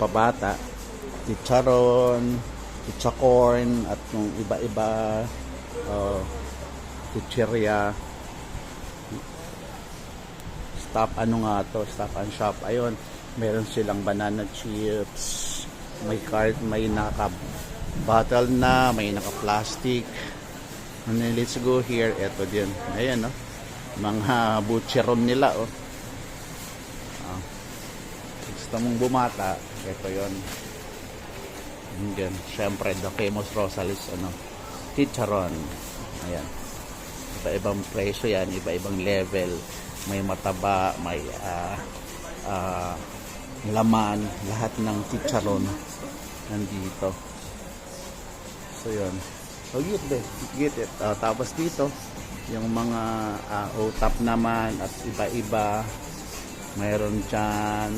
pabata, chicharon, chichacorn, at yung iba-iba, chichirya. Stop and shop. Ayun, meron silang banana chips, may cart, may naka-bottle na, may naka-plastic. And then let's go here. Eto din. Ayan, no? Mga butcheron nila, oh. Gusto mong bumata, ito yon. Yan. Siyempre, the famous Rosalie's, chicharon. Ayan. Iba-ibang presyo yan, iba-ibang level. May mataba, may laman, lahat ng chicharon nandito. So, yun. So, get it. Tapos dito, yung mga utap naman at iba-iba. Mayroon dyan.